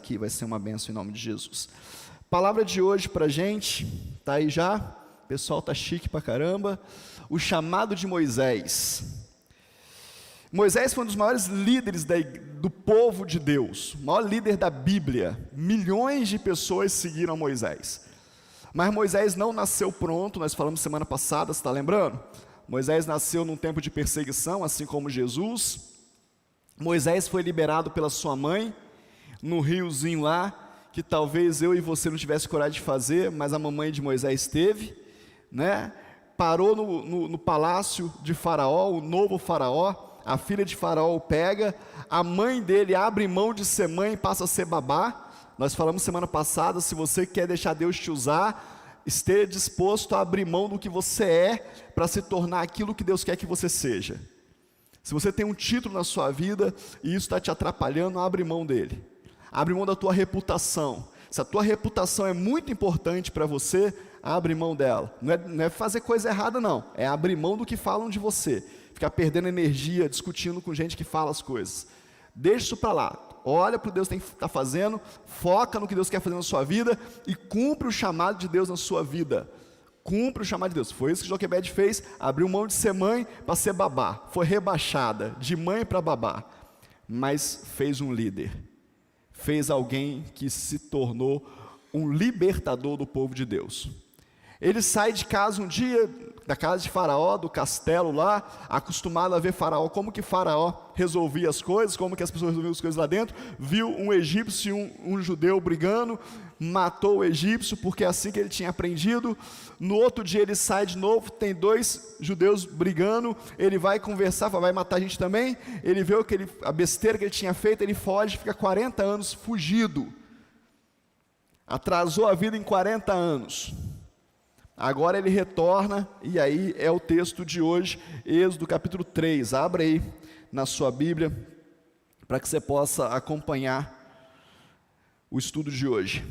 aqui, vai ser uma bênção em nome de Jesus. Palavra de hoje para a gente, tá aí já, o pessoal tá chique pra caramba, o chamado de Moisés. Moisés foi um dos maiores líderes do povo de Deus, o maior líder da Bíblia. Milhões de pessoas seguiram Moisés. Mas Moisés não nasceu pronto, nós falamos semana passada, você está lembrando? Moisés nasceu num tempo de perseguição, assim como Jesus. Moisés foi liberado pela sua mãe, no riozinho lá, que talvez eu e você não tivesse coragem de fazer, mas a mamãe de Moisés teve, né? Parou no palácio de Faraó, o novo Faraó, a filha de Faraó o pega, a mãe dele abre mão de ser mãe e passa a ser babá. Nós falamos semana passada, se você quer deixar Deus te usar, esteja disposto a abrir mão do que você é, para se tornar aquilo que Deus quer que você seja. Se você tem um título na sua vida, e isso está te atrapalhando, abre mão dele. Abre mão da tua reputação. Se a tua reputação é muito importante para você, abre mão dela. Não é fazer coisa errada não, é abrir mão do que falam de você. Ficar perdendo energia, discutindo com gente que fala as coisas. Deixa isso para lá. Olha para o Deus que está fazendo, foca no que Deus quer fazer na sua vida e cumpre o chamado de Deus na sua vida. Cumpre o chamado de Deus. Foi isso que Joquebede fez, abriu mão de ser mãe para ser babá. Foi rebaixada, de mãe para babá. Mas fez um líder. Fez alguém que se tornou um libertador do povo de Deus. Ele sai de casa um dia, da casa de Faraó, do castelo lá, acostumado a ver Faraó, como que Faraó resolvia as coisas, como que as pessoas resolviam as coisas lá dentro. Viu um egípcio e um judeu brigando, matou o egípcio, porque é assim que ele tinha aprendido. No outro dia ele sai de novo, tem dois judeus brigando, ele vai conversar, vai matar a gente também. Ele vê a besteira que ele tinha feito, ele foge, fica 40 anos fugido. Atrasou a vida em 40 anos. Agora ele retorna, e aí é o texto de hoje, Êxodo capítulo 3, abra aí na sua Bíblia, para que você possa acompanhar o estudo de hoje.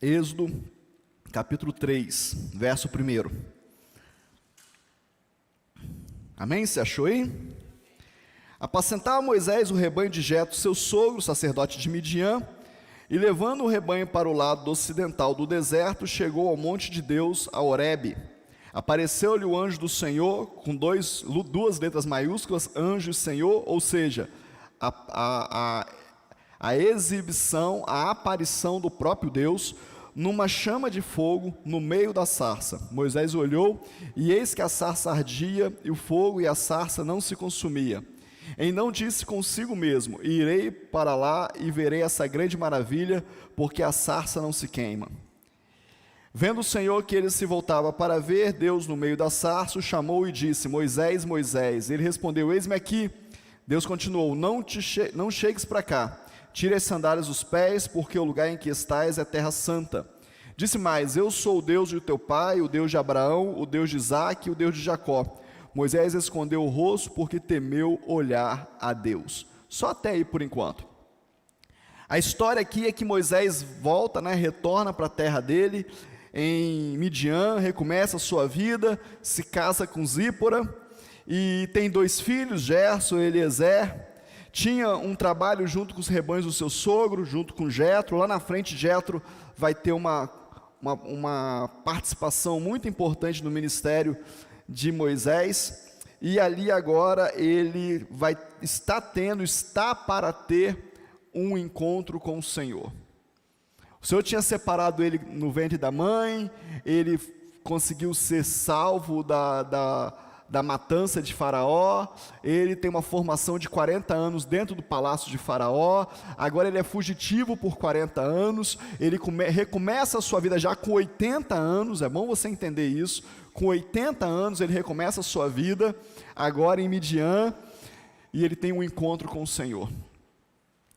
Êxodo capítulo 3, verso 1. Amém? Você achou aí? Apacentava Moisés o rebanho de Jetro, seu sogro, sacerdote de Midian, e levando o rebanho para o lado ocidental do deserto, chegou ao monte de Deus, a Horebe. Apareceu-lhe o anjo do Senhor, com duas letras maiúsculas, anjo e Senhor, ou seja, a exibição, a aparição do próprio Deus, numa chama de fogo no meio da sarça. Moisés olhou, e eis que a sarça ardia, e o fogo e a sarça não se consumia. Então disse consigo mesmo: irei para lá e verei essa grande maravilha, porque a sarça não se queima. Vendo o Senhor que ele se voltava para ver Deus no meio da sarça, o chamou e disse: Moisés, Moisés. Ele respondeu: eis-me aqui. Deus continuou: não chegues para cá, tire as sandálias dos pés, porque o lugar em que estás é terra santa. Disse mais: eu sou o Deus de teu pai, o Deus de Abraão, o Deus de Isaque e o Deus de Jacó. Moisés escondeu o rosto porque temeu olhar a Deus. Só até aí por enquanto. A história aqui é que Moisés volta, retorna para a terra dele, em Midian, recomeça a sua vida, se casa com Zípora, e tem 2 filhos, Gerson e Eliezer. Tinha um trabalho junto com os rebanhos do seu sogro, junto com Jetro. Lá na frente, Jetro vai ter uma participação muito importante no ministério de Moisés, e ali agora ele está para ter um encontro com o Senhor. O Senhor tinha separado ele no ventre da mãe, ele conseguiu ser salvo da matança de Faraó, ele tem uma formação de 40 anos dentro do palácio de Faraó, agora ele é fugitivo por 40 anos, ele recomeça a sua vida já com 80 anos, é bom você entender isso. Com 80 anos ele recomeça a sua vida, agora em Midian, e ele tem um encontro com o Senhor.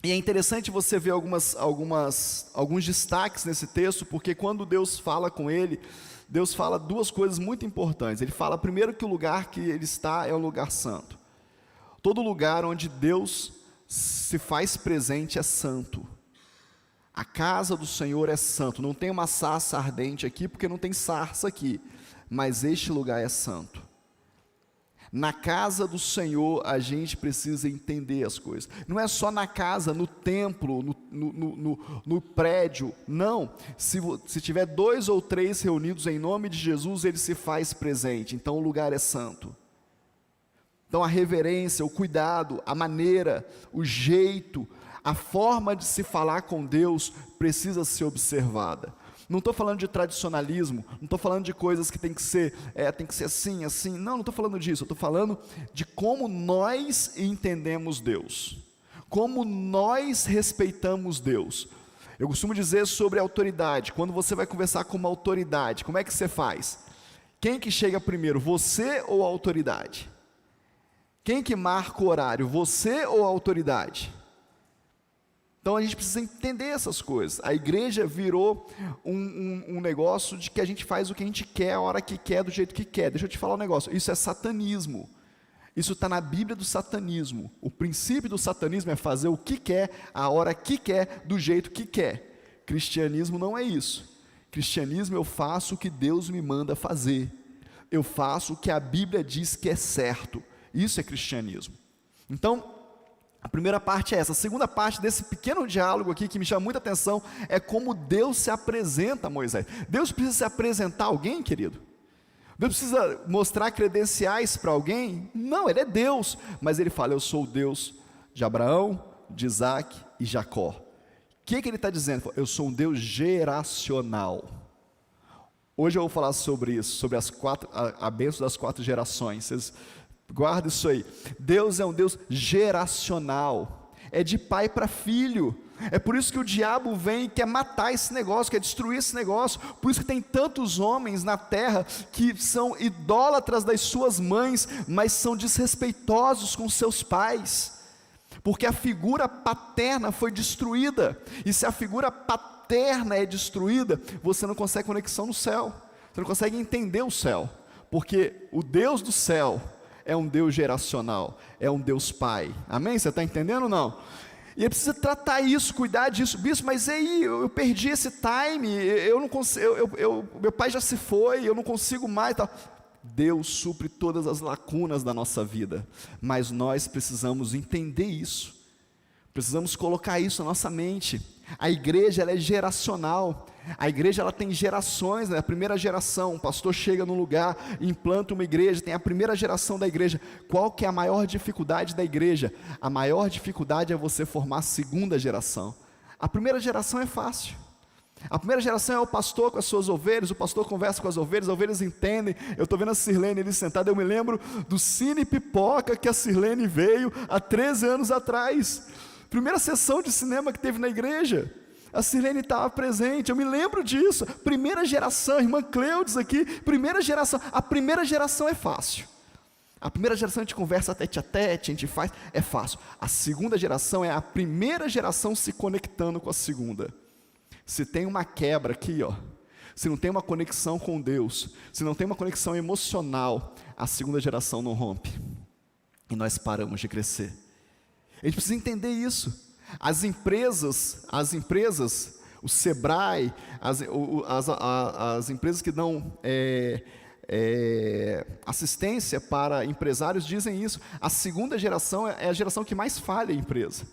E é interessante você ver alguns destaques nesse texto, porque quando Deus fala com ele, Deus fala 2 coisas muito importantes. Ele fala primeiro que o lugar que ele está é um lugar santo. Todo lugar onde Deus se faz presente é santo. A casa do Senhor é santo. Não tem uma sarça ardente aqui, porque não tem sarça aqui. Mas este lugar é santo. Na casa do Senhor, a gente precisa entender as coisas. Não é só na casa, no templo, no prédio. Não. Se tiver 2 ou 3 reunidos em nome de Jesus, Ele se faz presente. Então o lugar é santo. Então a reverência, o cuidado, a maneira, o jeito, a forma de se falar com Deus precisa ser observada. Não estou falando de tradicionalismo, não estou falando de coisas que tem que ser assim, assim. Não estou falando disso. Eu estou falando de como nós entendemos Deus, como nós respeitamos Deus. Eu costumo dizer sobre autoridade. Quando você vai conversar com uma autoridade, como é que você faz? Quem que chega primeiro, você ou a autoridade? Quem que marca o horário, você ou a autoridade? Então a gente precisa entender essas coisas. A igreja virou um negócio de que a gente faz o que a gente quer, a hora que quer, do jeito que quer. Deixa eu te falar um negócio, isso é satanismo. Isso está na Bíblia do satanismo. O princípio do satanismo é fazer o que quer, a hora que quer, do jeito que quer. Cristianismo não é isso. Cristianismo, eu faço o que Deus me manda fazer. Eu faço o que a Bíblia diz que é certo. Isso é cristianismo. Então, a primeira parte é essa. A segunda parte desse pequeno diálogo aqui, que me chama muita atenção, é como Deus se apresenta a Moisés. Deus precisa se apresentar a alguém, querido? Deus precisa mostrar credenciais para alguém? Não, Ele é Deus. Mas Ele fala, eu sou o Deus de Abraão, de Isaac e Jacó. O que Ele está dizendo? Eu sou um Deus geracional. Hoje eu vou falar sobre isso, sobre a bênção das 4 gerações. Vocês guarda isso aí. Deus é um Deus geracional, é de pai para filho. É por isso que o diabo vem e quer matar esse negócio, quer destruir esse negócio. Por isso que tem tantos homens na terra que são idólatras das suas mães, mas são desrespeitosos com seus pais, porque a figura paterna foi destruída. E se a figura paterna é destruída, você não consegue conexão no céu, você não consegue entender o céu, porque o Deus do céu é um Deus geracional, é um Deus Pai. Amém? Você está entendendo ou não? E ele precisa tratar isso, cuidar disso. Bispo, mas aí eu perdi esse time, eu não consigo, meu pai já se foi, eu não consigo mais. Tal. Deus supre todas as lacunas da nossa vida, mas nós precisamos entender isso, precisamos colocar isso na nossa mente. A igreja, ela é geracional. A igreja, ela tem gerações, né? A primeira geração, o pastor chega num lugar, implanta uma igreja, tem a primeira geração da igreja. Qual que é a maior dificuldade da igreja? A maior dificuldade é você formar a segunda geração. A primeira geração é fácil. A primeira geração é o pastor com as suas ovelhas, o pastor conversa com as ovelhas entendem. Eu estou vendo a Sirlene ali sentada, eu me lembro do Cine Pipoca que a Sirlene veio há 13 anos atrás. Primeira sessão de cinema que teve na igreja, a Sirlene estava presente, eu me lembro disso. Primeira geração, irmã Cleudes aqui, primeira geração. A primeira geração é fácil. A primeira geração a gente conversa tete a tete, a gente faz, é fácil. A segunda geração é a primeira geração se conectando com a segunda. Se tem uma quebra aqui, ó, se não tem uma conexão com Deus, se não tem uma conexão emocional, a segunda geração não rompe. E nós paramos de crescer. A gente precisa entender isso. As empresas, o Sebrae, as empresas que dão assistência para empresários dizem isso. A segunda geração é a geração que mais falha a empresa.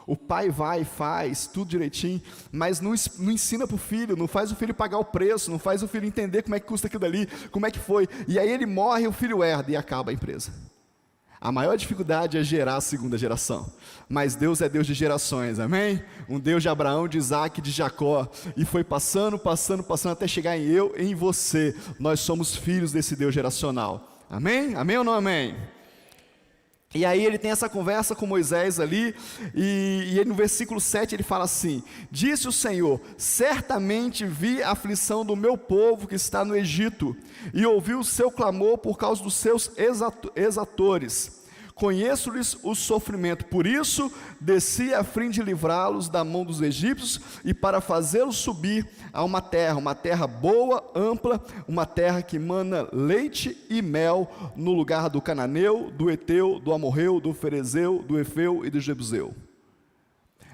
O pai vai, faz tudo direitinho, mas não ensina para o filho, não faz o filho pagar o preço, não faz o filho entender como é que custa aquilo ali, como é que foi. E aí ele morre, o filho herda e acaba a empresa. A maior dificuldade é gerar a segunda geração, mas Deus é Deus de gerações, amém? Um Deus de Abraão, de Isaac, de Jacó, e foi passando, até chegar em eu e em você. Nós somos filhos desse Deus geracional, amém? Amém ou não amém? E aí ele tem essa conversa com Moisés ali, e no versículo 7 ele fala assim: disse o Senhor, certamente vi a aflição do meu povo que está no Egito, e ouvi o seu clamor por causa dos seus exatores. Conheço-lhes o sofrimento, por isso desci a fim de livrá-los da mão dos egípcios e para fazê-los subir a uma terra boa, ampla, uma terra que mana leite e mel, no lugar do cananeu, do eteu, do amorreu, do ferezeu, do efeu e do jebuseu.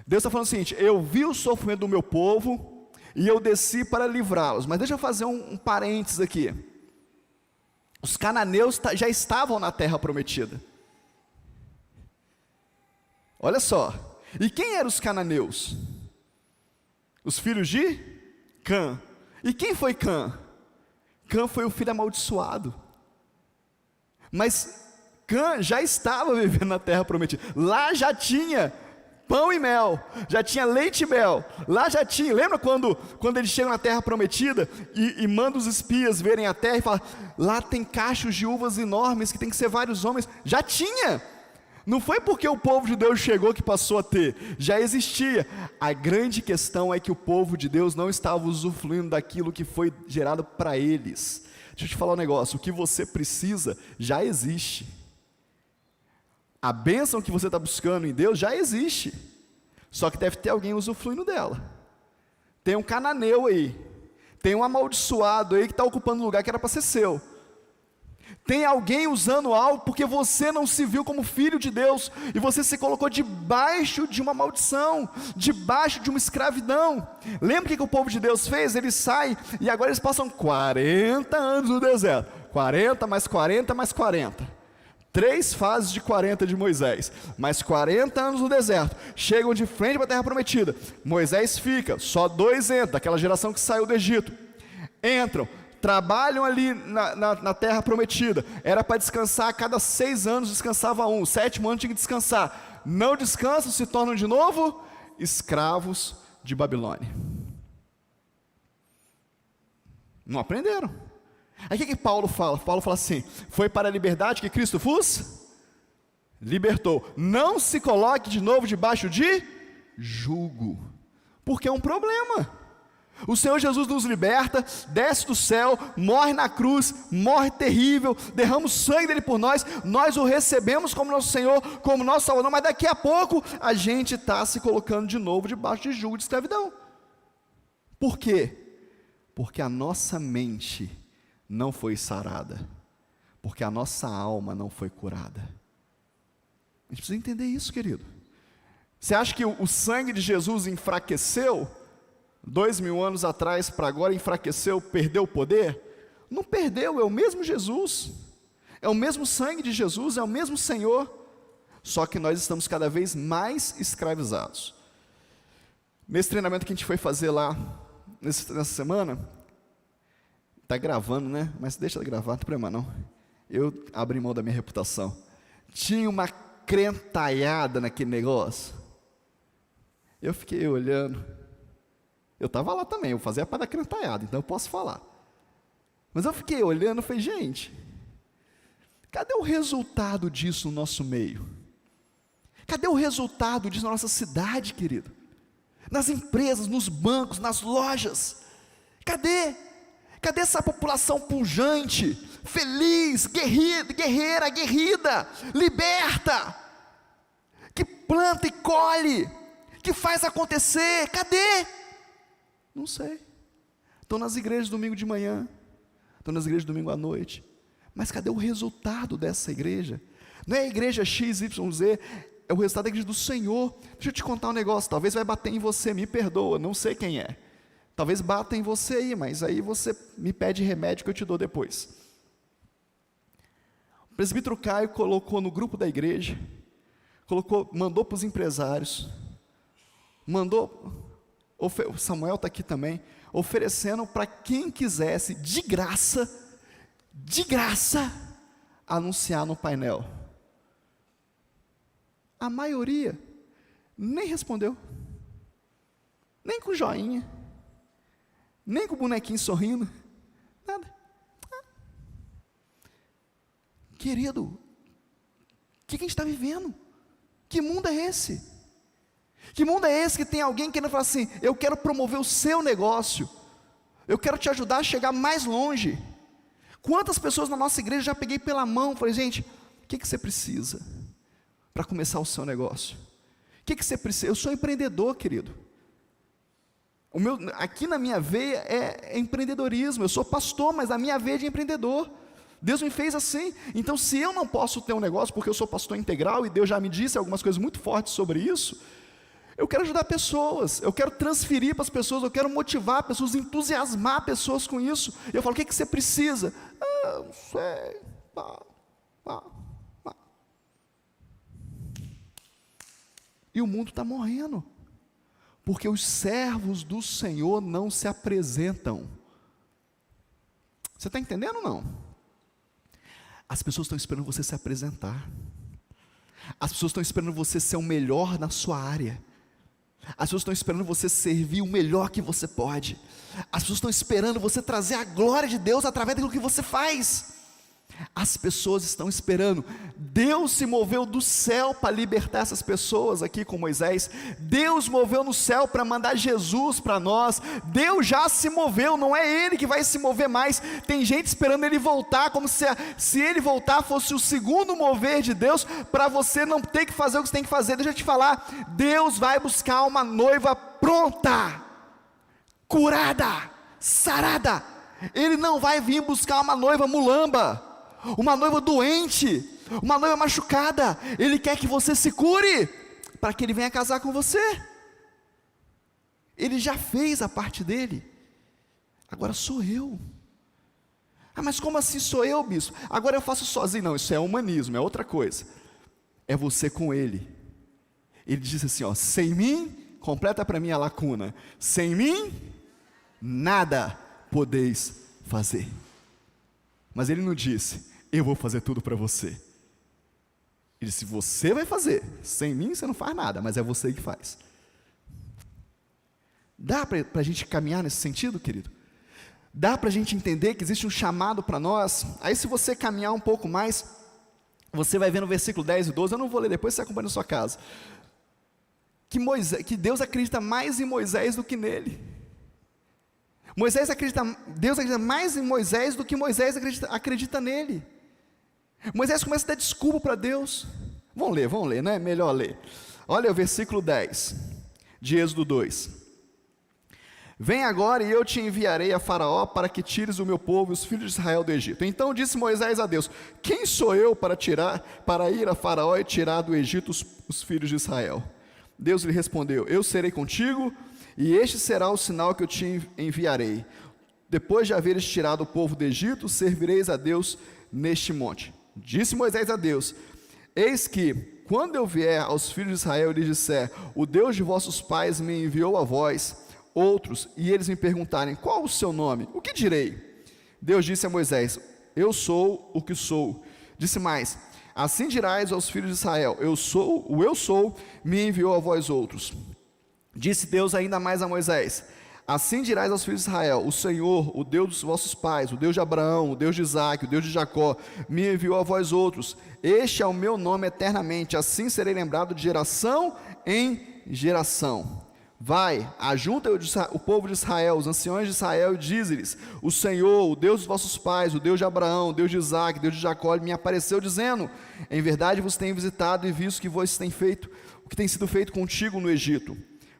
Deus está falando o seguinte: eu vi o sofrimento do meu povo e eu desci para livrá-los. Mas deixa eu fazer um parênteses aqui. Os cananeus já estavam na terra prometida. Olha só, e quem eram os cananeus? Os filhos de Cã. E quem foi Cã? Cã foi o filho amaldiçoado. Mas Cã já estava vivendo na terra prometida. Lá já tinha pão e mel, já tinha leite e mel. Lá já tinha, lembra quando eles chegam na terra prometida e mandam os espias verem a terra e falam, lá tem cachos de uvas enormes que tem que ser vários homens. Já tinha. Não foi porque o povo de Deus chegou que passou a ter, já existia. A grande questão é que o povo de Deus não estava usufruindo daquilo que foi gerado para eles. Deixa eu te falar um negócio, o que você precisa já existe. A bênção que você está buscando em Deus já existe, só que deve ter alguém usufruindo dela. Tem um cananeu aí, tem um amaldiçoado aí que está ocupando um lugar que era para ser seu. Tem alguém usando algo porque você não se viu como filho de Deus, e você se colocou debaixo de uma maldição, debaixo de uma escravidão. Lembra o que o povo de Deus fez? Eles saem, e agora eles passam 40 anos no deserto, 40 mais 40 mais 40, 3 fases de 40 de Moisés, mais 40 anos no deserto, chegam de frente para a terra prometida. Moisés fica, só 2 entram, aquela geração que saiu do Egito, entram, trabalham ali na terra prometida, era para descansar, a cada 6 anos descansava um, o 7º ano tinha que descansar, não descansam, se tornam de novo escravos de Babilônia. Não aprenderam. Aí o que Paulo fala? Paulo fala assim, foi para a liberdade que Cristo vos libertou, não se coloque de novo debaixo de jugo, porque é um problema. O Senhor Jesus nos liberta, desce do céu, morre na cruz, morre terrível, derrama o sangue dele por nós, nós o recebemos como nosso Senhor, como nosso Salvador, mas daqui a pouco a gente está se colocando de novo debaixo de jugo de escravidão. Por quê? Porque a nossa mente não foi sarada, porque a nossa alma não foi curada. A gente precisa entender isso, querido. Você acha que o sangue de Jesus enfraqueceu 2000 anos atrás para agora, enfraqueceu, perdeu o poder? Não perdeu, é o mesmo Jesus, é o mesmo sangue de Jesus, é o mesmo Senhor, só que nós estamos cada vez mais escravizados. Nesse treinamento que a gente foi fazer lá, nessa semana, está gravando, né? Mas deixa de gravar, não tem problema não, eu abri mão da minha reputação. Tinha uma crentalhada naquele negócio, eu fiquei olhando. Eu estava lá também, eu fazia parte da crentalhada, então eu posso falar. Mas eu fiquei olhando e falei, gente, cadê o resultado disso no nosso meio? Cadê o resultado disso na nossa cidade, querido? Nas empresas, nos bancos, nas lojas? Cadê? Cadê essa população pujante, feliz, guerreira, aguerrida, liberta, que planta e colhe, que faz acontecer? Cadê? Não sei. Estão nas igrejas domingo de manhã, estão nas igrejas domingo à noite, mas cadê o resultado dessa igreja? Não é a igreja XYZ, é o resultado da igreja do Senhor. Deixa eu te contar um negócio, talvez vai bater em você, me perdoa, não sei quem é. Talvez bata em você aí, mas aí você me pede remédio que eu te dou depois. O presbítero Caio colocou no grupo da igreja, mandou para os empresários, o Samuel está aqui também, oferecendo para quem quisesse, de graça, anunciar no painel. A maioria nem respondeu, nem com joinha, nem com o bonequinho sorrindo, nada. Querido, o que a gente está vivendo? Que mundo é esse? Que mundo é esse que tem alguém querendo falar assim, eu quero promover o seu negócio, eu quero te ajudar a chegar mais longe? Quantas pessoas na nossa igreja já peguei pela mão, falei, gente, o que você precisa para começar o seu negócio? O que você precisa? Eu sou empreendedor, querido. Aqui na minha veia é empreendedorismo, eu sou pastor, mas a minha veia é de empreendedor. Deus me fez assim, então se eu não posso ter um negócio, porque eu sou pastor integral, e Deus já me disse algumas coisas muito fortes sobre isso, eu quero ajudar pessoas, eu quero transferir para as pessoas, eu quero motivar pessoas, entusiasmar pessoas com isso. Eu falo, o que você precisa? não sei. E o mundo está morrendo, porque os servos do Senhor não se apresentam. Você está entendendo ou não? As pessoas estão esperando você se apresentar. As pessoas estão esperando você ser o melhor na sua área. As pessoas estão esperando você servir o melhor que você pode. As pessoas estão esperando você trazer a glória de Deus através daquilo que você faz. As pessoas estão esperando. Deus se moveu do céu para libertar essas pessoas aqui com Moisés. Deus moveu no céu para mandar Jesus para nós. Deus já se moveu, não é Ele que vai se mover mais. Tem gente esperando Ele voltar, como se Ele voltar fosse o segundo mover de Deus, para você não ter que fazer o que você tem que fazer. Deixa eu te falar, Deus vai buscar uma noiva pronta, curada, sarada. Ele não vai vir buscar uma noiva mulamba, uma noiva doente, uma noiva machucada. Ele quer que você se cure, para que Ele venha casar com você. Ele já fez a parte dele, agora sou eu. Mas como assim sou eu, bispo? Agora eu faço sozinho. Não, isso é humanismo, é outra coisa. É você com Ele. Ele disse assim, sem mim, completa para mim a lacuna, sem mim, nada podeis fazer. Mas Ele não disse, eu vou fazer tudo para você. Ele disse, você vai fazer, sem mim você não faz nada, mas é você que faz. Dá para a gente caminhar nesse sentido, querido? Dá para a gente entender que existe um chamado para nós? Aí se você caminhar um pouco mais, você vai ver no versículo 10 e 12, eu não vou ler, depois você acompanha na sua casa, que Deus acredita mais em Moisés do que nele. Deus acredita mais em Moisés do que Moisés acredita nele. Moisés começa a dar desculpa para Deus. Vamos ler, né? Melhor ler. Olha o versículo 10, de Êxodo 2. Vem agora e eu te enviarei a Faraó para que tires o meu povo e os filhos de Israel do Egito. Então disse Moisés a Deus, quem sou eu para ir a Faraó e tirar do Egito os filhos de Israel? Deus lhe respondeu, eu serei contigo, e este será o sinal que eu te enviarei. Depois de haveres tirado o povo do Egito, servireis a Deus neste monte. Disse Moisés a Deus, eis que, quando eu vier aos filhos de Israel e lhes disser, o Deus de vossos pais me enviou a vós, outros, e eles me perguntarem, qual o seu nome? O que direi? Deus disse a Moisés, eu sou o que sou. Disse mais, assim dirás aos filhos de Israel, eu sou, me enviou a vós outros. Disse Deus ainda mais a Moisés, assim dirás aos filhos de Israel, o Senhor, o Deus dos vossos pais, o Deus de Abraão, o Deus de Isaque, o Deus de Jacó, me enviou a vós outros. Este é o meu nome eternamente, assim serei lembrado de geração em geração. Vai, ajunta o povo de Israel, os anciões de Israel, e dize-lhes, o Senhor, o Deus dos vossos pais, o Deus de Abraão, o Deus de Isaque, o Deus de Jacó, me apareceu dizendo, em verdade vos tenho visitado e visto que vos tem feito, o que tem sido feito contigo no Egito.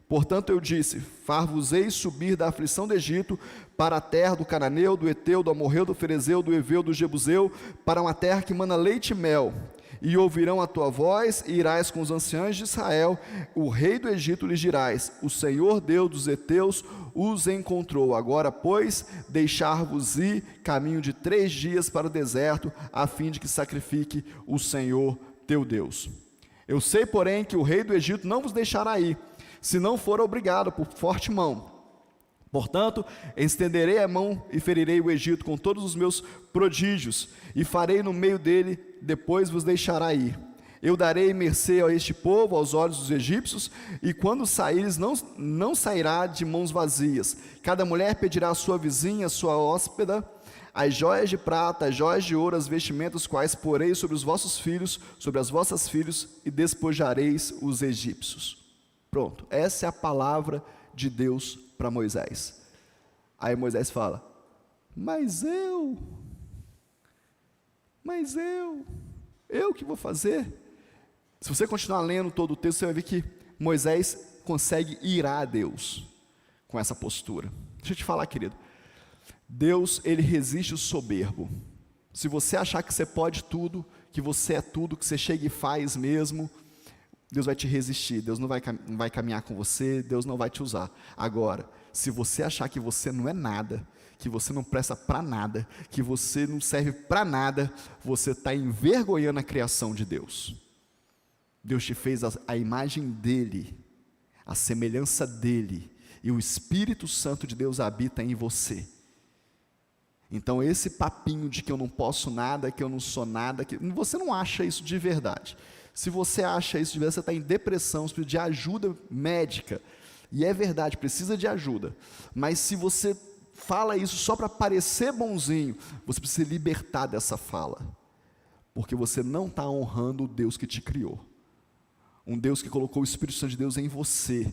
Portanto eu disse, far-vos-eis subir da aflição do Egito, para a terra do Cananeu, do Eteu, do Amorreu, do Ferezeu, do Eveu, do Jebuseu, para uma terra que mana leite e mel. E ouvirão a tua voz, e irás com os anciãos de Israel, o rei do Egito lhes dirás, o Senhor Deus dos Eteus os encontrou. Agora, pois, deixar-vos ir caminho de 3 dias para o deserto, a fim de que sacrifique o Senhor teu Deus. Eu sei, porém, que o rei do Egito não vos deixará ir, se não for obrigado por forte mão. Portanto, estenderei a mão e ferirei o Egito com todos os meus prodígios, e farei no meio dele, depois vos deixará ir. Eu darei mercê a este povo, aos olhos dos egípcios, e quando saíres, não sairá de mãos vazias. Cada mulher pedirá à sua vizinha, sua hóspeda, as joias de prata, as joias de ouro, as vestimentas, quais porei sobre os vossos filhos, sobre as vossas filhas, e despojareis os egípcios. Pronto, essa é a palavra de Deus para Moisés. Aí Moisés fala, mas eu que vou fazer? Se você continuar lendo todo o texto, você vai ver que Moisés consegue irar a Deus com essa postura. Deixa eu te falar, querido, Deus, ele resiste o soberbo. Se você achar que você pode tudo, que você é tudo, que você chega e faz mesmo, Deus vai te resistir, Deus não vai caminhar com você, Deus não vai te usar. Agora, se você achar que você não é nada, que você não presta para nada, que você não serve para nada, você está envergonhando a criação de Deus. Deus te fez a imagem dele, a semelhança dele, e o Espírito Santo de Deus habita em você. Então esse papinho de que eu não posso nada, que eu não sou nada, você não acha isso de verdade. Se você acha isso de verdade, você está em depressão, você precisa de ajuda médica. E é verdade, precisa de ajuda. Mas se você fala isso só para parecer bonzinho, você precisa se libertar dessa fala. Porque você não está honrando o Deus que te criou. Um Deus que colocou o Espírito Santo de Deus em você.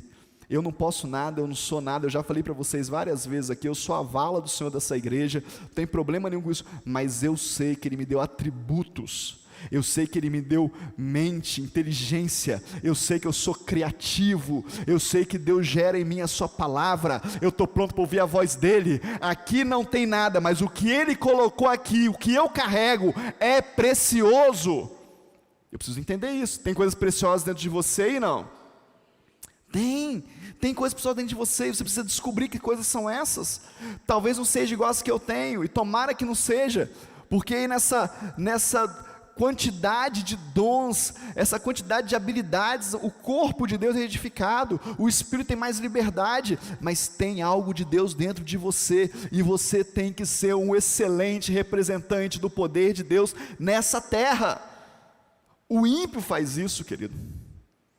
Eu não posso nada, eu não sou nada, eu já falei para vocês várias vezes aqui, eu sou a vala do Senhor dessa igreja, não tem problema nenhum com isso, mas eu sei que Ele me deu atributos, eu sei que Ele me deu mente, inteligência, eu sei que eu sou criativo, eu sei que Deus gera em mim a sua palavra, eu estou pronto para ouvir a voz dEle. Aqui não tem nada, mas o que Ele colocou aqui, o que eu carrego é precioso. Eu preciso entender isso. Tem coisas preciosas dentro de você e não? Tem coisas preciosas dentro de você, e você precisa descobrir que coisas são essas. Talvez não seja igual as que eu tenho, e tomara que não seja, porque aí nessa quantidade de dons, essa quantidade de habilidades, o corpo de Deus é edificado, o Espírito tem mais liberdade, mas tem algo de Deus dentro de você, e você tem que ser um excelente representante do poder de Deus nessa terra. O ímpio faz isso, querido,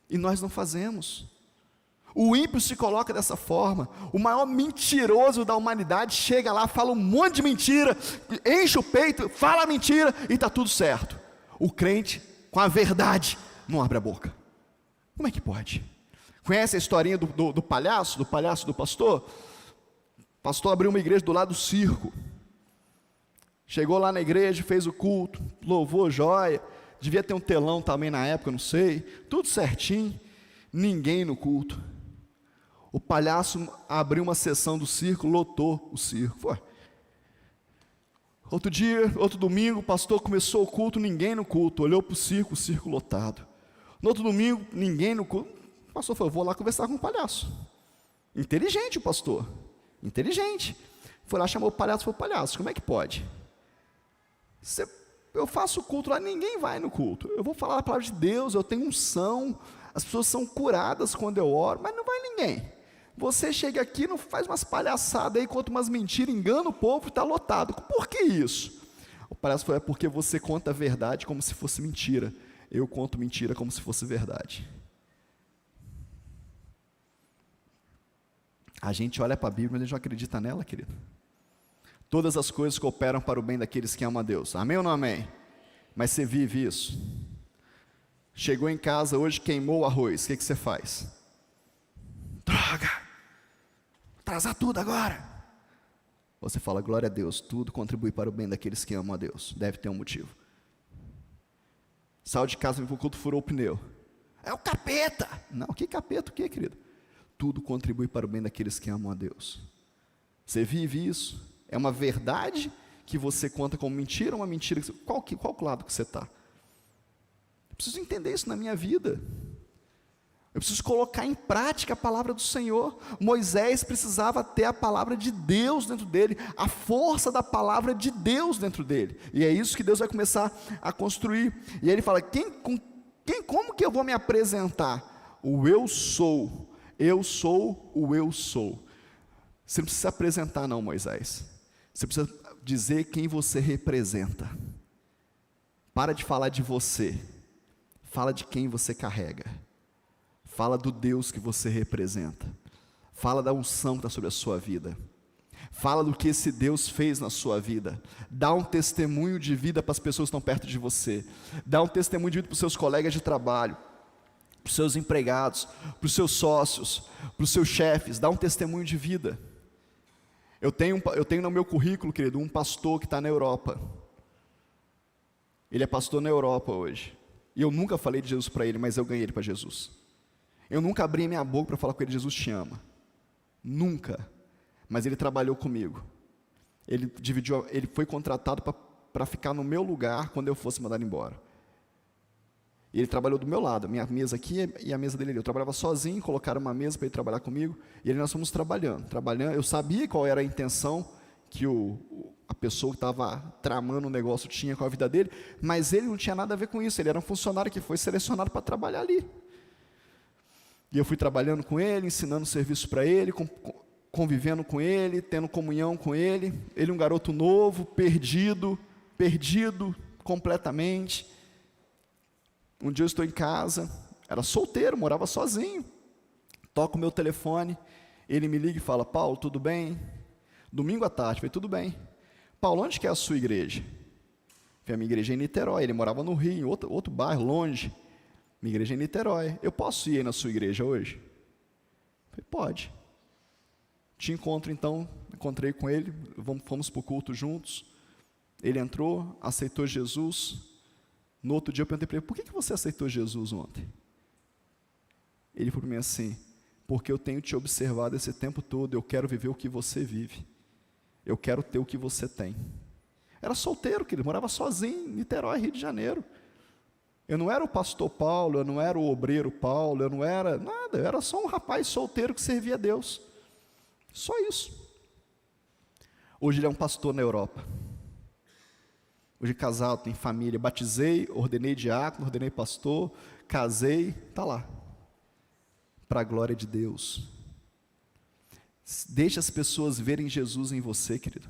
e nós não fazemos. O ímpio se coloca dessa forma, o maior mentiroso da humanidade chega lá, fala um monte de mentira, enche o peito, fala mentira e está tudo certo. O crente, com a verdade, não abre a boca. Como é que pode? Conhece a historinha do palhaço do pastor? O pastor abriu uma igreja do lado do circo, chegou lá na igreja, fez o culto, louvou, joia, devia ter um telão também na época, não sei, tudo certinho, ninguém no culto. O palhaço abriu uma sessão do circo, lotou o circo. Foi. Outro dia, outro domingo, o pastor começou o culto, ninguém no culto, olhou para o circo lotado. No outro domingo, ninguém no culto. O pastor falou, vou lá conversar com o palhaço. Inteligente o pastor, inteligente. Foi lá, chamou o palhaço e falou, palhaço, como é que pode? Eu faço o culto lá, ninguém vai no culto. Eu vou falar a palavra de Deus, eu tenho unção, as pessoas são curadas quando eu oro, mas não vai ninguém. Você chega aqui, não faz umas palhaçadas aí, conta umas mentiras, engana o povo e está lotado. Por que isso? O palhaço falou, é porque você conta a verdade como se fosse mentira. Eu conto mentira como se fosse verdade. A gente olha para a Bíblia, mas a gente não acredita nela, querido. Todas as coisas cooperam para o bem daqueles que amam a Deus. Amém ou não amém? Mas você vive isso. Chegou em casa hoje, queimou o arroz, o que você faz? Droga! Atrasar tudo agora. Você fala, glória a Deus, tudo contribui para o bem daqueles que amam a Deus. Deve ter um motivo. Saiu de casa, vem para o culto, furou o pneu. É o capeta. Não, que capeta o que, querido? Tudo contribui para o bem daqueles que amam a Deus. Você vive isso? É uma verdade que você conta como mentira ou uma mentira? Qual lado que você está? Eu preciso entender isso na minha vida. Eu preciso colocar em prática a palavra do Senhor. Moisés precisava ter a palavra de Deus dentro dele, a força da palavra de Deus dentro dele. E é isso que Deus vai começar a construir. E aí ele fala, como que eu vou me apresentar? O eu sou o eu sou. Você não precisa se apresentar não, Moisés. Você precisa dizer quem você representa. Para de falar de você. Fala de quem você carrega. Fala do Deus que você representa. Fala da unção que está sobre a sua vida. Fala do que esse Deus fez na sua vida. Dá um testemunho de vida para as pessoas que estão perto de você. Dá um testemunho de vida para os seus colegas de trabalho, para os seus empregados, para os seus sócios, para os seus chefes. Dá um testemunho de vida. Eu tenho no meu currículo, querido, um pastor que está na Europa. Ele é pastor na Europa hoje. E eu nunca falei de Jesus para ele, mas eu ganhei ele para Jesus. Eu nunca abri minha boca para falar com ele, Jesus te ama. Nunca. Mas ele trabalhou comigo. Ele foi contratado para ficar no meu lugar quando eu fosse mandado embora. E ele trabalhou do meu lado, minha mesa aqui e a mesa dele ali. Eu trabalhava sozinho, colocaram uma mesa para ele trabalhar comigo, e nós fomos trabalhando. Eu sabia qual era a intenção que a pessoa que estava tramando o negócio tinha com a vida dele, mas ele não tinha nada a ver com isso, ele era um funcionário que foi selecionado para trabalhar ali. E eu fui trabalhando com ele, ensinando serviço para ele, convivendo com ele, tendo comunhão com ele. Ele um garoto novo, perdido completamente. Um dia eu estou em casa, era solteiro, morava sozinho. Toco o meu telefone, ele me liga e fala: Paulo, tudo bem? Domingo à tarde, falei: tudo bem. Paulo, onde que é a sua igreja? Falei: a minha igreja é em Niterói. Ele morava no Rio, em outro bairro, longe. Minha igreja é em Niterói. Eu posso ir aí na sua igreja hoje? Falei: pode. Te encontro então, encontrei com ele, fomos para o culto juntos. Ele entrou, aceitou Jesus. No outro dia eu perguntei para ele: por que você aceitou Jesus ontem? Ele falou para mim assim: porque eu tenho te observado esse tempo todo, eu quero viver o que você vive. Eu quero ter o que você tem. Era solteiro, que ele morava sozinho em Niterói, Rio de Janeiro. Eu não era o pastor Paulo, eu não era o obreiro Paulo, eu não era nada, eu era só um rapaz solteiro que servia a Deus. Só isso. Hoje ele é um pastor na Europa. Hoje casado, tem família, batizei, ordenei diácono, ordenei pastor, casei, está lá. Para a glória de Deus. Deixa as pessoas verem Jesus em você, querido.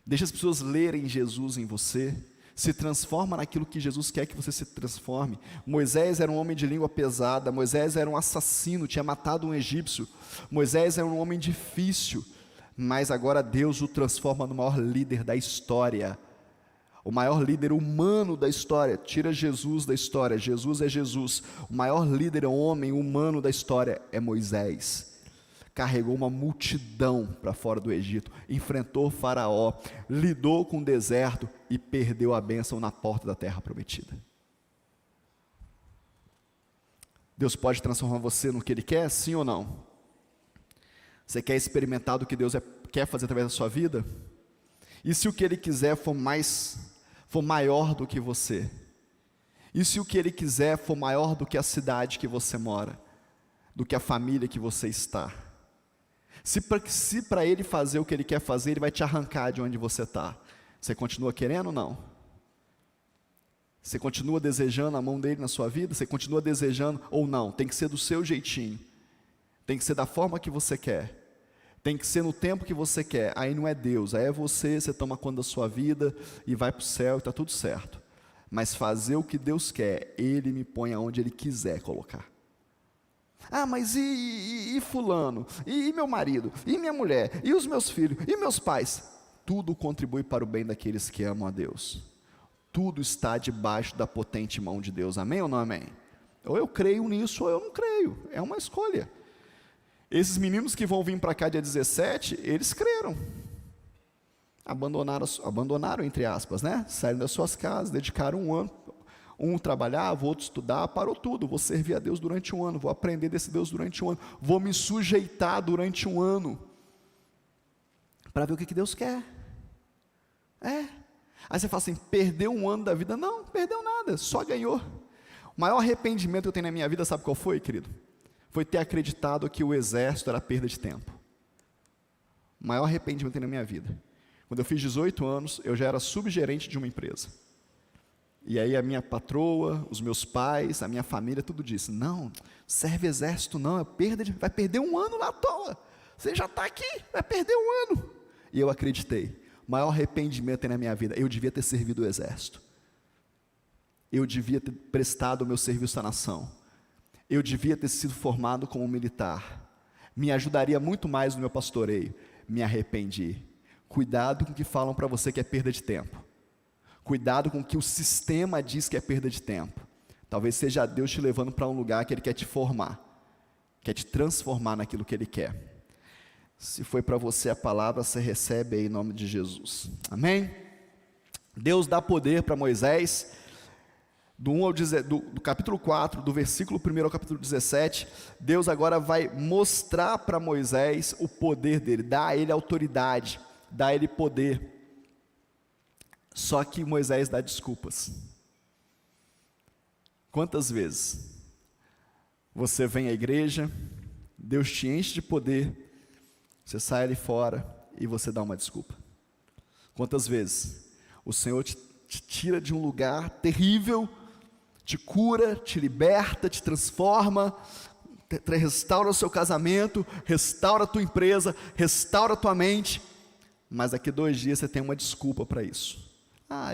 Deixa as pessoas lerem Jesus em você. Se transforma naquilo que Jesus quer que você se transforme. Moisés era um homem de língua pesada. Moisés era um assassino, tinha matado um egípcio. Moisés era um homem difícil, mas agora Deus o transforma no maior líder da história. O maior líder humano da história. Tira Jesus da história, Jesus é Jesus. O maior líder homem humano da história é Moisés. Carregou uma multidão para fora do Egito, enfrentou Faraó, lidou com o deserto e perdeu a bênção na porta da terra prometida. Deus pode transformar você no que Ele quer, sim ou não? Você quer experimentar do que Deus quer fazer através da sua vida? E se o que Ele quiser for maior do que você? E se o que Ele quiser for maior do que a cidade que você mora? Do que a família que você está? Se para Ele fazer o que Ele quer fazer, Ele vai te arrancar de onde você está. Você continua querendo ou não? Você continua desejando a mão dEle na sua vida? Você continua desejando ou não? Tem que ser do seu jeitinho. Tem que ser da forma que você quer. Tem que ser no tempo que você quer. Aí não é Deus, aí é você toma conta da sua vida e vai para o céu e está tudo certo. Mas fazer o que Deus quer, Ele me põe aonde Ele quiser colocar. Ah, mas e fulano? E meu marido? E minha mulher? E os meus filhos? E meus pais? Tudo contribui para o bem daqueles que amam a Deus. Tudo está debaixo da potente mão de Deus. Amém ou não amém? Ou eu creio nisso ou eu não creio. É uma escolha. Esses meninos que vão vir para cá dia 17, eles creram. Abandonaram entre aspas, né? Saíram das suas casas, dedicaram um ano. Um trabalhava, o outro estudava, parou tudo. Vou servir a Deus durante um ano, vou aprender desse Deus durante um ano, vou me sujeitar durante um ano, para ver o que Deus quer. Aí você fala assim: perdeu um ano da vida? Não, perdeu nada, só ganhou. O maior arrependimento que eu tenho na minha vida, sabe qual foi, querido? Foi ter acreditado que o exército era perda de tempo. O maior arrependimento que eu tenho na minha vida. Quando eu fiz 18 anos, eu já era subgerente de uma empresa. E aí a minha patroa, os meus pais, a minha família, tudo disse: não, serve exército não, vai perder um ano lá à toa. Você já está aqui, vai perder um ano. E eu acreditei. O maior arrependimento na minha vida: eu devia ter servido o exército. Eu devia ter prestado o meu serviço à nação. Eu devia ter sido formado como militar. Me ajudaria muito mais no meu pastoreio. Me arrependi. Cuidado com o que falam para você que é perda de tempo. Cuidado com o que o sistema diz que é perda de tempo. Talvez seja Deus te levando para um lugar que Ele quer te formar, quer te transformar naquilo que Ele quer. Se foi para você a palavra, você recebe aí em nome de Jesus. Amém? Deus dá poder para Moisés, do capítulo 4, do versículo 1 ao capítulo 17, Deus agora vai mostrar para Moisés o poder dele, dá a ele autoridade, dá a ele poder. Só que Moisés dá desculpas. Quantas vezes você vem à igreja, Deus te enche de poder, você sai ali fora e você dá uma desculpa? Quantas vezes o Senhor te tira de um lugar terrível, te cura, te liberta, te transforma, restaura o seu casamento, restaura a tua empresa, restaura a tua mente, mas daqui 2 dias você tem uma desculpa para isso.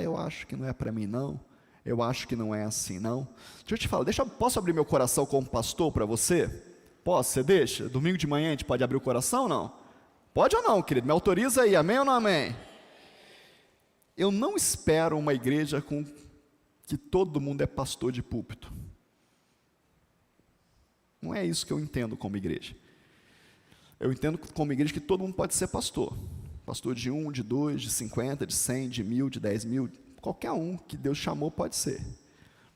Eu acho que não é para mim não, eu acho que não é assim não. Deixa eu te falar, posso abrir meu coração como pastor para você? Posso? Você deixa? Domingo de manhã a gente pode abrir o coração ou não? Pode ou não, querido? Me autoriza aí, amém ou não amém? Eu não espero uma igreja com que todo mundo é pastor de púlpito. Não é isso que eu entendo como igreja. Eu entendo como igreja que todo mundo pode ser pastor. Pastor de 1, de 2, de 50, de 100, de 1000, de 10.000. Qualquer um que Deus chamou pode ser.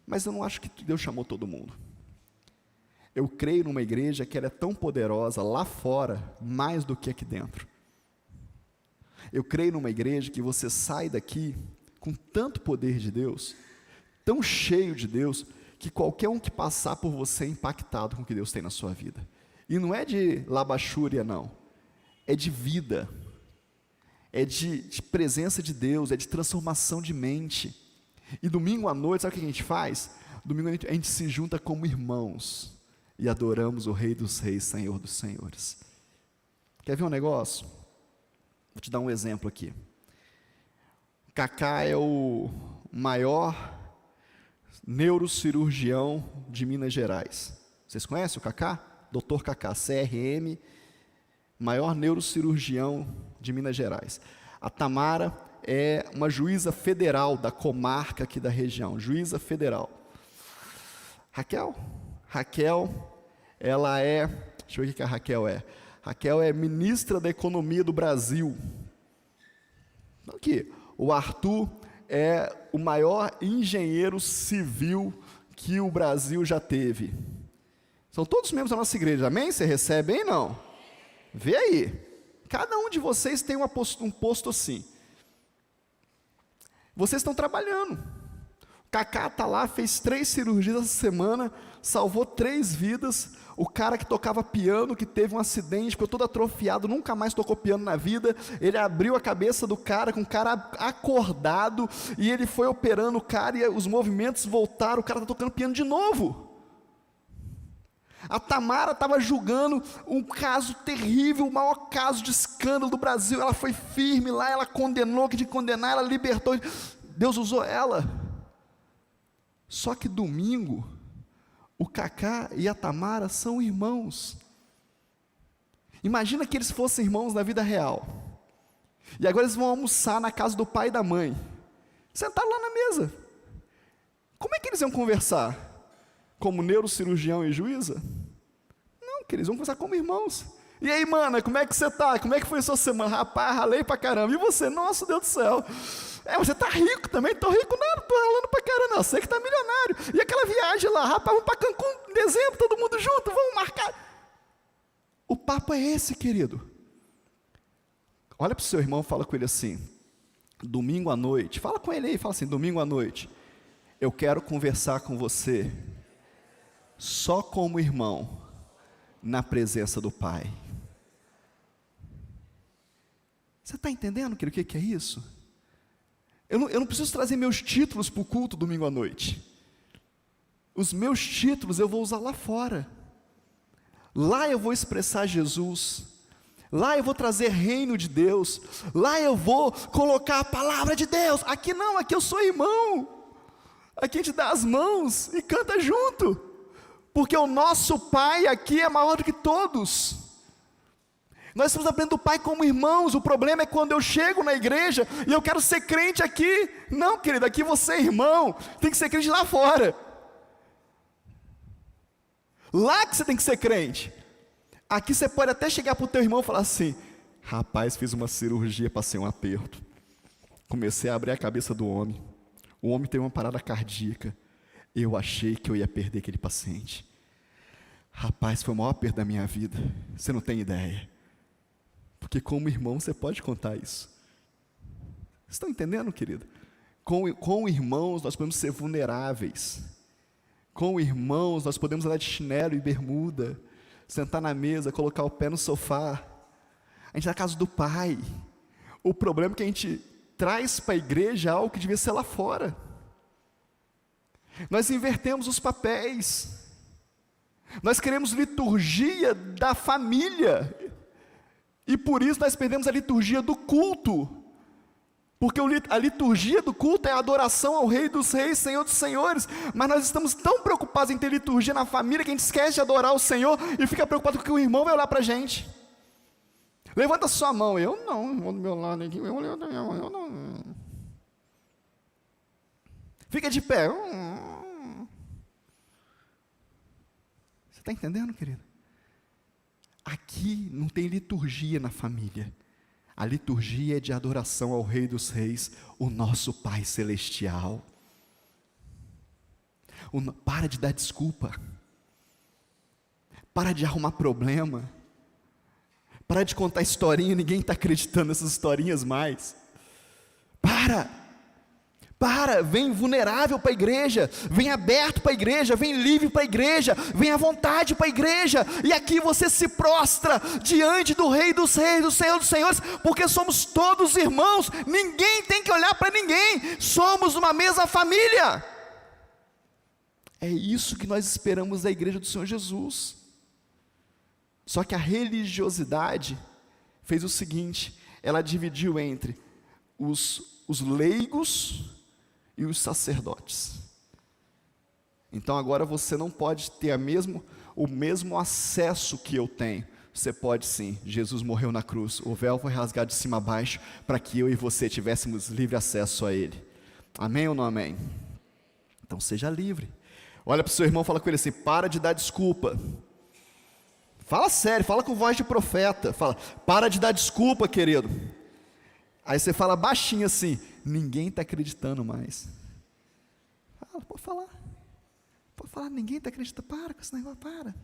Mas eu não acho que Deus chamou todo mundo. Eu creio numa igreja que ela é tão poderosa lá fora, mais do que aqui dentro. Eu creio numa igreja que você sai daqui com tanto poder de Deus, tão cheio de Deus, que qualquer um que passar por você é impactado com o que Deus tem na sua vida. E não é de labachúria não, é de vida, é de presença de Deus, é de transformação de mente. E domingo à noite, sabe o que a gente faz? Domingo à noite a gente se junta como irmãos e adoramos o Rei dos Reis, Senhor dos Senhores. Quer ver um negócio? Vou te dar um exemplo aqui. Cacá é o maior neurocirurgião de Minas Gerais. Vocês conhecem o Cacá? Dr. Cacá, CRM, maior neurocirurgião de Minas Gerais. A Tamara é uma juíza federal da comarca aqui da região, juíza federal. Raquel, ela é, deixa eu ver o que a Raquel é. Raquel é ministra da Economia do Brasil. Aqui, o Arthur é o maior engenheiro civil que o Brasil já teve. São todos membros da nossa igreja, amém? Você recebe, hein, não? Vê aí, cada um de vocês tem um posto assim. Vocês estão trabalhando. Cacá está lá, fez 3 cirurgias essa semana, salvou 3 vidas. O cara que tocava piano, que teve um acidente, ficou todo atrofiado, nunca mais tocou piano na vida. Ele abriu a cabeça do cara, com o cara acordado, e ele foi operando o cara, e os movimentos voltaram, o cara está tocando piano de novo. A Tamara estava julgando um caso terrível, o maior caso de escândalo do Brasil. Ela foi firme lá, ela condenou, que de condenar, ela libertou. Deus usou ela. Só que domingo, o Cacá e a Tamara são irmãos. Imagina que eles fossem irmãos na vida real. E agora eles vão almoçar na casa do pai e da mãe. Sentaram lá na mesa. Como é que eles iam conversar? Como neurocirurgião e juíza? Não, que eles vão conversar como irmãos. E aí, mana, como é que você está? Como é que foi a sua semana? Rapaz, ralei pra caramba. E você? Nossa, Deus do céu. Você está rico também? Estou rico, não estou ralando pra caramba, não. Sei que está milionário. E aquela viagem lá, rapaz, vamos para Cancún em dezembro, todo mundo junto, vamos marcar. O papo é esse, querido. Olha para o seu irmão e fala com ele assim, domingo à noite, fala com ele aí, fala assim, domingo à noite, eu quero conversar com você, só como irmão, na presença do Pai. Você está entendendo, querido, o que é isso? Eu não preciso trazer meus títulos para o culto domingo à noite. Os meus títulos eu vou usar lá fora. Lá eu vou expressar Jesus. Lá eu vou trazer reino de Deus. Lá eu vou colocar a palavra de Deus. Aqui não, aqui eu sou irmão. Aqui a gente dá as mãos e canta junto. Porque o nosso Pai aqui é maior do que todos. Nós estamos aprendendo o Pai como irmãos. O problema é quando eu chego na igreja e eu quero ser crente aqui. Não, querido, aqui você é irmão. Tem que ser crente lá fora. Lá que você tem que ser crente. Aqui você pode até chegar para o teu irmão e falar assim, rapaz, fiz uma cirurgia, passei um aperto. Comecei a abrir a cabeça do homem. O homem teve uma parada cardíaca. Eu achei que eu ia perder aquele paciente. Rapaz, foi o maior aperto da minha vida. Você não tem ideia. Porque como irmão você pode contar isso. Vocês estão entendendo, querido? Com irmãos nós podemos ser vulneráveis. Com irmãos nós podemos andar de chinelo e bermuda, sentar na mesa, colocar o pé no sofá. A gente está na casa do Pai. O problema é que a gente traz para a igreja algo que devia ser lá fora. Nós invertemos os papéis. Nós queremos liturgia da família. E por isso nós perdemos a liturgia do culto. Porque a liturgia do culto é a adoração ao Rei dos Reis, Senhor dos Senhores. Mas nós estamos tão preocupados em ter liturgia na família que a gente esquece de adorar o Senhor e fica preocupado com o que o irmão vai olhar para a gente. Levanta sua mão. Eu não, irmão do meu lado aqui. Eu não. Fica de pé. Você está entendendo, querido? Aqui não tem liturgia na família. A liturgia é de adoração ao Rei dos Reis, o nosso Pai Celestial. Para de dar desculpa. Para de arrumar problema. Para de contar historinha, ninguém está acreditando nessas historinhas mais. Vem vulnerável para a igreja, vem aberto para a igreja, vem livre para a igreja, vem à vontade para a igreja, e aqui você se prostra diante do Rei dos Reis, do Senhor dos Senhores, porque somos todos irmãos, ninguém tem que olhar para ninguém, somos uma mesma família. É isso que nós esperamos da igreja do Senhor Jesus. Só que a religiosidade fez o seguinte, ela dividiu entre os leigos e os sacerdotes. Então agora você não pode ter o mesmo acesso que eu tenho. Você pode sim, Jesus morreu na cruz, o véu foi rasgado de cima a baixo, para que eu e você tivéssemos livre acesso a Ele. Amém ou não amém? Então seja livre. Olha para o seu irmão e fala com ele assim, para de dar desculpa. Fala sério, fala com voz de profeta, fala, para de dar desculpa, querido. Aí você fala baixinho assim, ninguém está acreditando mais. Fala, pode falar, ninguém está acreditando, para com esse negócio, para.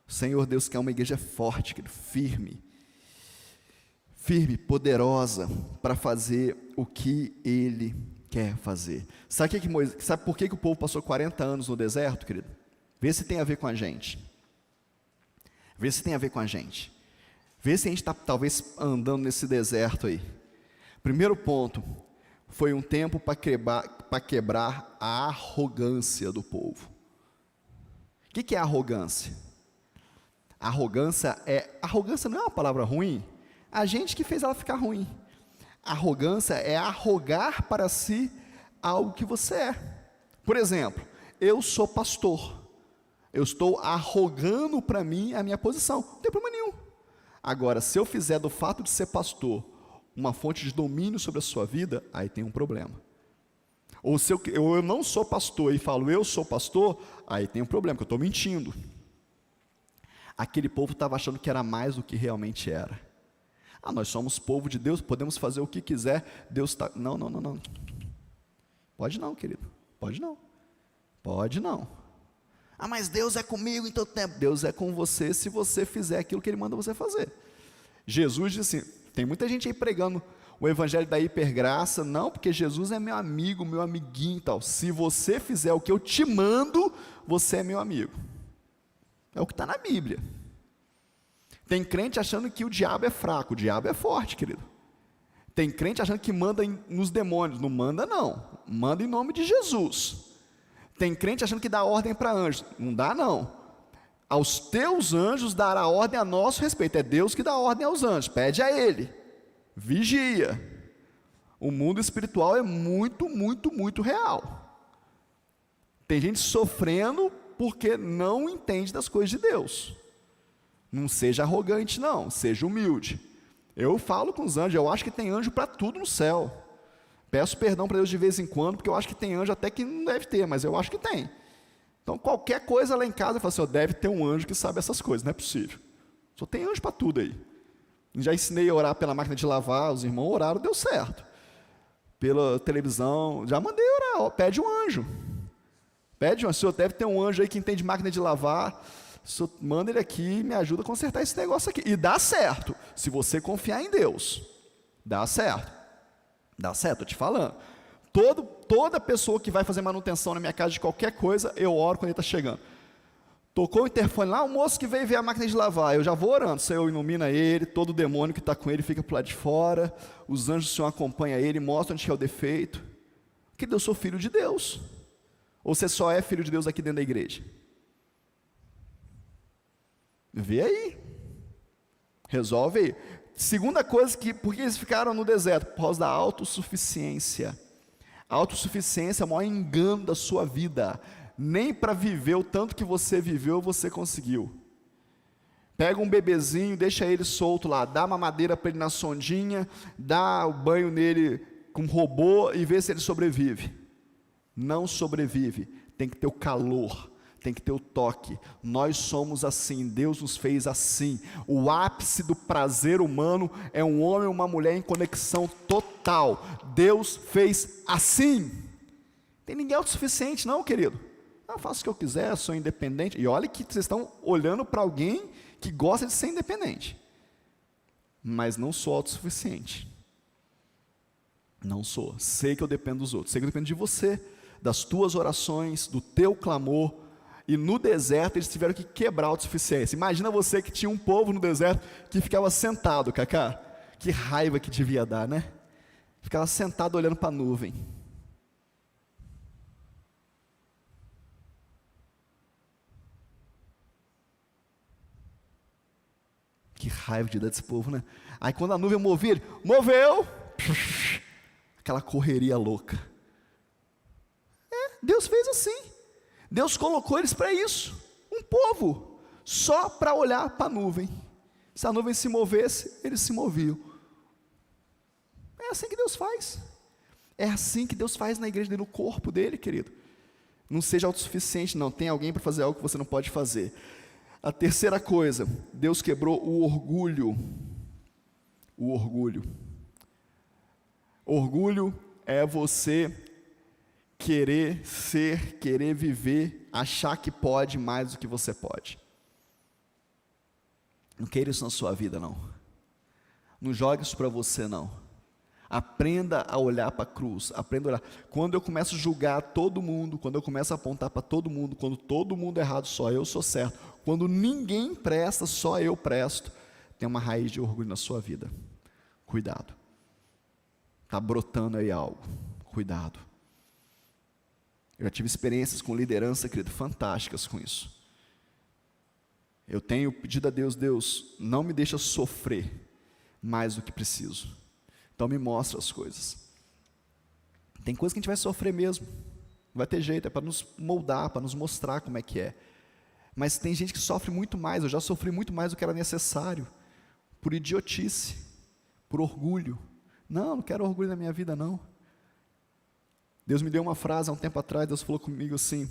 O Senhor Deus quer uma igreja forte, firme, poderosa, para fazer o que Ele quer fazer. Sabe por que o povo passou 40 anos no deserto, querido? Vê se tem a ver com a gente. Vê se a gente está talvez andando nesse deserto aí. Primeiro ponto, foi um tempo para quebrar a arrogância do povo. O que é arrogância? Arrogância não é uma palavra ruim, a gente que fez ela ficar ruim. Arrogância é arrogar para si algo que você é. Por exemplo, eu sou pastor, eu estou arrogando para mim a minha posição, não tem problema nenhum. Agora, se eu fizer do fato de ser pastor uma fonte de domínio sobre a sua vida, aí tem um problema. Ou se eu não sou pastor e falo eu sou pastor, aí tem um problema, porque eu estou mentindo. Aquele povo estava achando que era mais do que realmente era. Nós somos povo de Deus, podemos fazer o que quiser, Deus está... Não. Pode não, querido, pode não. Mas Deus é comigo em todo tempo. Deus é com você se você fizer aquilo que Ele manda você fazer. Jesus disse assim, tem muita gente aí pregando o evangelho da hipergraça, não, porque Jesus é meu amigo, meu amiguinho e tal. Se você fizer o que eu te mando, você é meu amigo. É o que está na Bíblia. Tem crente achando que o diabo é fraco, o diabo é forte, querido. Tem crente achando que manda nos demônios, não manda não, manda em nome de Jesus. Tem crente achando que dá ordem para anjos, não dá não. Aos teus anjos dará ordem a nosso respeito, é Deus que dá ordem aos anjos, pede a Ele, vigia. O mundo espiritual é muito real. Tem gente sofrendo porque não entende das coisas de Deus. Não seja arrogante não, seja humilde. Eu falo com os anjos, eu acho que tem anjo para tudo no céu. Peço perdão para Deus de vez em quando, porque eu acho que tem anjo até que não deve ter, mas eu acho que tem. Então qualquer coisa lá em casa, eu falo assim, deve ter um anjo que sabe essas coisas, não é possível. Só tem anjo para tudo aí. Já ensinei a orar pela máquina de lavar, os irmãos oraram, deu certo. Pela televisão, já mandei orar, pede um anjo. Pede um anjo, senhor, deve ter um anjo aí que entende máquina de lavar, senhor, manda ele aqui e me ajuda a consertar esse negócio aqui. E dá certo, se você confiar em Deus. Dá certo, estou te falando. Toda pessoa que vai fazer manutenção na minha casa de qualquer coisa, eu oro quando ele está chegando. Tocou o interfone lá, o moço que veio ver a máquina de lavar, eu já vou orando, o Senhor ilumina ele, todo demônio que está com ele fica para lado de fora, os anjos do Senhor acompanham ele, mostram onde é o defeito. Querido, eu sou filho de Deus. Ou você só é filho de Deus aqui dentro da igreja? Vê aí. Resolve aí. Segunda coisa, por que eles ficaram no deserto? Por causa da autossuficiência. A autossuficiência é o maior engano da sua vida. Nem para viver o tanto que você viveu, você conseguiu. Pega um bebezinho, deixa ele solto lá, dá uma madeira para ele na sondinha, dá o banho nele com robô e vê se ele sobrevive. Não sobrevive, tem que ter o calor, tem que ter o toque. Nós somos assim, Deus nos fez assim. O ápice do prazer humano é um homem e uma mulher em conexão total. Deus fez assim. Tem ninguém autossuficiente não, querido. Eu faço o que eu quiser, sou independente. E olha que vocês estão olhando para alguém que gosta de ser independente. Mas não sou autossuficiente. Não sou. Sei que eu dependo dos outros. Sei que eu dependo de você, das tuas orações, do teu clamor. E no deserto eles tiveram que quebrar a autossuficiência. Imagina você que tinha um povo no deserto que ficava sentado, Cacá. Que raiva que devia dar, né? Ficava sentado olhando para a nuvem. Que raiva de dar desse povo, né? Aí quando a nuvem movia, ele moveu. Aquela correria louca. Deus fez assim. Deus colocou eles para isso. Um povo, só para olhar para a nuvem. Se a nuvem se movesse, eles se moviam. É assim que Deus faz. É assim que Deus faz na igreja dele, no corpo dele, querido. Não seja autossuficiente, não. Tem alguém para fazer algo que você não pode fazer. A terceira coisa, Deus quebrou o orgulho. O orgulho. Orgulho é você querer ser, querer viver, achar que pode mais do que você pode. Não queira isso na sua vida, não. Não jogue isso para você, não. Aprenda a olhar para a cruz, aprenda a olhar. Quando eu começo a julgar todo mundo, quando eu começo a apontar para todo mundo, quando todo mundo é errado, só eu sou certo, quando ninguém presta, só eu presto, tem uma raiz de orgulho na sua vida. Cuidado. Está brotando aí algo. Cuidado. Eu já tive experiências com liderança, querido, fantásticas com isso. Eu tenho pedido a Deus, Deus, não me deixa sofrer mais do que preciso. Então me mostra as coisas. Tem coisa que a gente vai sofrer mesmo. Não vai ter jeito, é para nos moldar, para nos mostrar como é que é. Mas tem gente que sofre muito mais, eu já sofri muito mais do que era necessário. Por idiotice, por orgulho. Não quero orgulho na minha vida, não. Deus me deu uma frase há um tempo atrás, Deus falou comigo assim: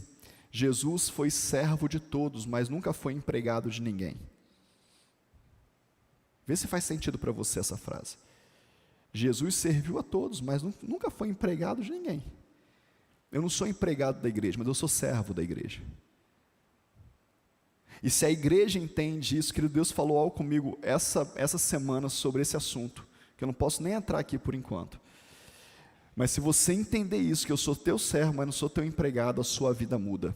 Jesus foi servo de todos, mas nunca foi empregado de ninguém. Vê se faz sentido para você essa frase. Jesus serviu a todos, mas nunca foi empregado de ninguém. Eu não sou empregado da igreja, mas eu sou servo da igreja. E se a igreja entende isso, querido, Deus falou algo comigo essa semana sobre esse assunto, que eu não posso nem entrar aqui por enquanto. Mas se você entender isso, que eu sou teu servo, mas não sou teu empregado, a sua vida muda.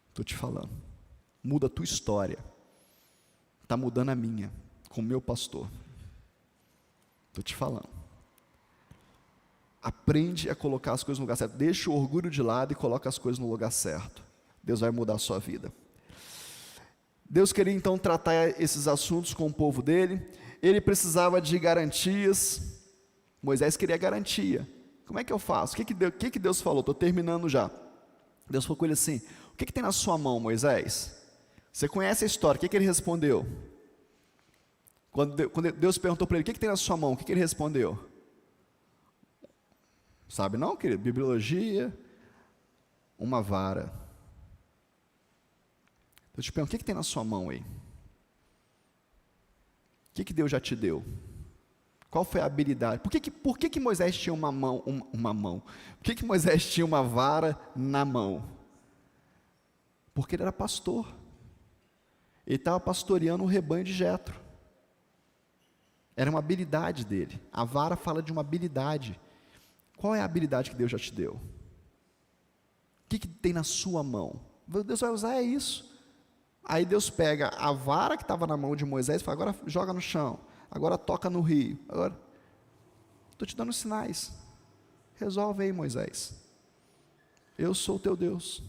Estou te falando. Muda a tua história. Está mudando a minha, com o meu pastor. Estou te falando. Aprende a colocar as coisas no lugar certo. Deixa o orgulho de lado e coloca as coisas no lugar certo. Deus vai mudar a sua vida. Deus queria então tratar esses assuntos com o povo dele. Ele precisava de garantias. Moisés queria garantia. Como é que eu faço? O que Deus falou? Estou terminando já. Deus falou com ele assim: o que tem na sua mão, Moisés? Você conhece a história. O que ele respondeu? Quando Deus perguntou para ele: o que tem na sua mão? O que ele respondeu? Sabe não, querido? Bibliologia, uma vara. Eu te pergunto: o que tem na sua mão aí? O que Deus já te deu? Qual foi a habilidade? Por que Moisés tinha uma mão? Por que Moisés tinha uma vara na mão? Porque ele era pastor. Ele estava pastoreando o rebanho de Jetro. Era uma habilidade dele. A vara fala de uma habilidade. Qual é a habilidade que Deus já te deu? O que tem na sua mão? Deus vai usar isso. Aí Deus pega a vara que estava na mão de Moisés e fala, agora joga no chão, agora toca no rio, agora estou te dando sinais, resolve aí, Moisés, eu sou o teu Deus.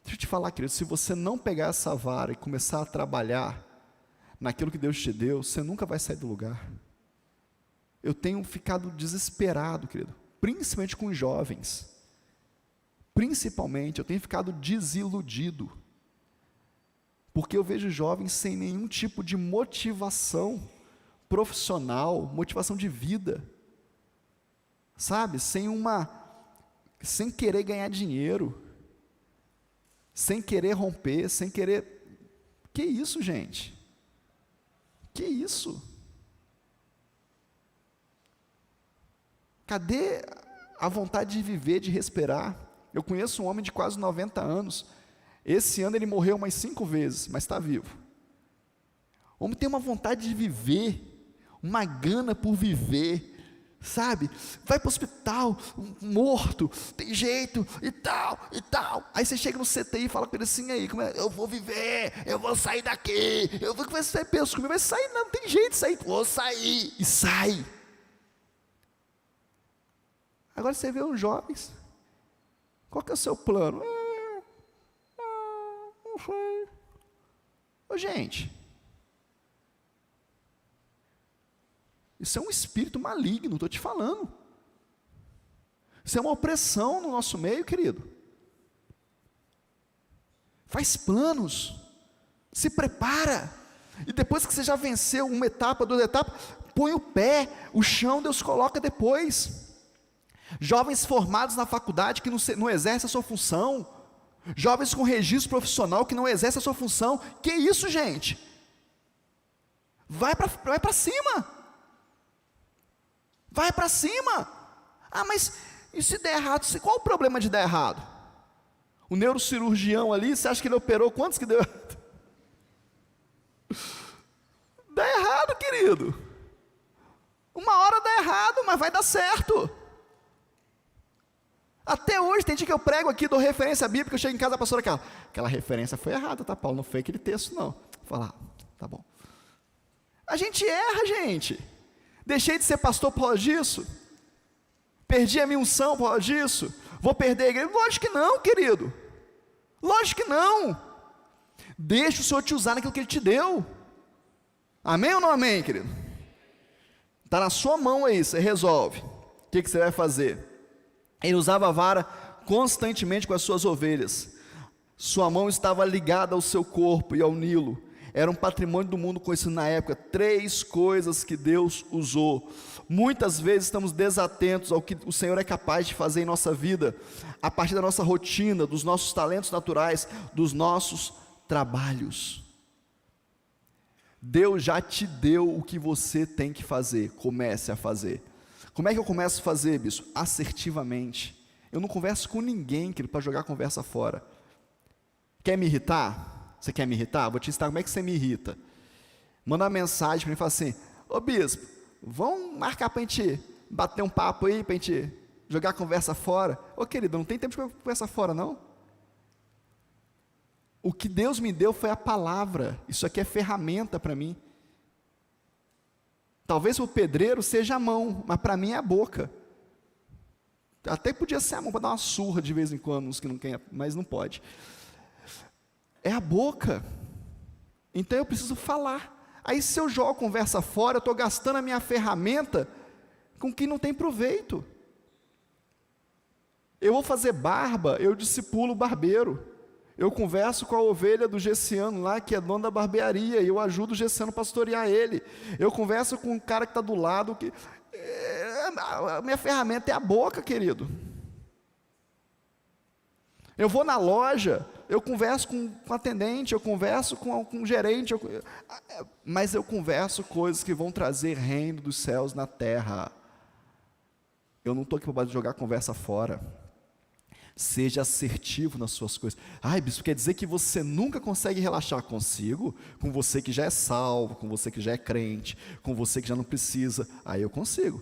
Deixa eu te falar, querido, se você não pegar essa vara e começar a trabalhar naquilo que Deus te deu, você nunca vai sair do lugar. Eu tenho ficado desesperado, querido, principalmente com os jovens, eu tenho ficado desiludido, porque eu vejo jovens sem nenhum tipo de motivação profissional, motivação de vida, sabe, sem querer ganhar dinheiro, sem querer romper, sem querer, que isso, gente? Que isso? Cadê a vontade de viver, de respirar? Eu conheço um homem de quase 90 anos, esse ano ele morreu umas 5 vezes, mas está vivo. O homem tem uma vontade de viver, uma gana por viver, sabe, vai para o hospital, morto, tem jeito, e tal, aí você chega no CTI e fala com ele assim, aí, eu vou viver, eu vou sair daqui, eu vou, que você pensa comigo, vai sair, não tem jeito de sair, vou sair, e sai. Agora você vê os jovens, qual que é o seu plano? Não sei. Ô, gente, isso é um espírito maligno, estou te falando. Isso é uma opressão no nosso meio, querido. Faz planos, se prepara, e depois que você já venceu uma etapa, 2 etapas, põe o pé, o chão Deus coloca depois. Jovens formados na faculdade que não exercem a sua função, jovens com registro profissional que não exercem a sua função, que isso, gente? Vai para cima. Vai para cima. Ah, mas e se der errado? Qual o problema de dar errado? O neurocirurgião ali, você acha que ele operou quantos que deu? Dá errado, querido. Uma hora dá errado, mas vai dar certo. Até hoje, tem dia que eu prego aqui, dou referência bíblica, eu chego em casa, a pastora, aquela referência foi errada, tá, Paulo? Não foi aquele texto, não. Falar, tá bom. A gente erra, gente. Deixei de ser pastor por causa disso? Perdi a minha unção por causa disso? Vou perder a igreja? Lógico que não, querido. Lógico que não. Deixa o Senhor te usar naquilo que Ele te deu. Amém ou não amém, querido? Está na sua mão aí, você resolve. O que você vai fazer? Ele usava a vara constantemente com as suas ovelhas. Sua mão estava ligada ao seu corpo e ao Nilo. Era um patrimônio do mundo conhecido na época. 3 coisas que Deus usou. Muitas vezes estamos desatentos ao que o Senhor é capaz de fazer em nossa vida, a partir da nossa rotina, dos nossos talentos naturais, dos nossos trabalhos. Deus já te deu o que você tem que fazer. Comece a fazer. Como é que eu começo a fazer, bispo? Assertivamente. Eu não converso com ninguém, querido, para jogar a conversa fora. Quer me irritar? Você quer me irritar? Vou te ensinar como é que você me irrita. Manda uma mensagem para mim e fala assim, ô bispo, vamos marcar para a gente bater um papo aí, para a gente jogar a conversa fora? Ô querido, não tem tempo de jogar a conversa fora, não? O que Deus me deu foi a palavra. Isso aqui é ferramenta para mim. Talvez o pedreiro seja a mão, mas para mim é a boca. Até podia ser a mão para dar uma surra de vez em quando, uns que não querem, mas não pode. É a boca. Então eu preciso falar. Aí se eu jogo a conversa fora, eu estou gastando a minha ferramenta com quem não tem proveito. Eu vou fazer barba, eu discipulo o barbeiro. Eu converso com a ovelha do Gessiano lá, que é dono da barbearia, e eu ajudo o Gessiano a pastorear ele. Eu converso com um cara que está do lado, a minha ferramenta é a boca, querido. Eu vou na loja, eu converso com o atendente, eu converso com o gerente, mas eu converso coisas que vão trazer reino dos céus na terra. Eu não estou aqui para jogar a conversa fora. Seja assertivo nas suas coisas. Ai, bispo, quer dizer que você nunca consegue relaxar? Consigo, com você que já é salvo, com você que já é crente, com você que já não precisa. Aí eu consigo.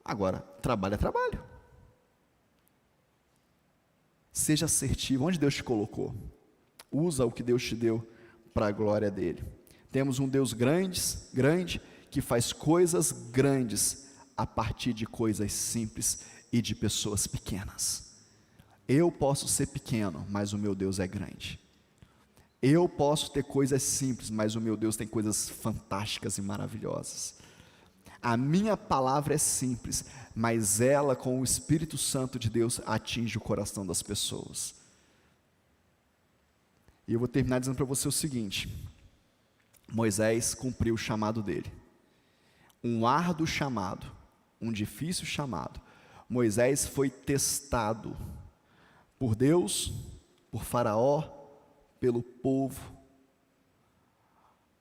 Agora, trabalho é trabalho. Seja assertivo, onde Deus te colocou. Usa o que Deus te deu para a glória dele. Temos um Deus grande, que faz coisas grandes a partir de coisas simples e de pessoas pequenas. Eu posso ser pequeno, mas o meu Deus é grande. Eu posso ter coisas simples, mas o meu Deus tem coisas fantásticas e maravilhosas. A minha palavra é simples, mas ela, com o Espírito Santo de Deus, atinge o coração das pessoas. E eu vou terminar dizendo para você o seguinte: Moisés cumpriu o chamado dele. Um árduo chamado, um difícil chamado. Moisés foi testado por Deus, por Faraó, pelo povo.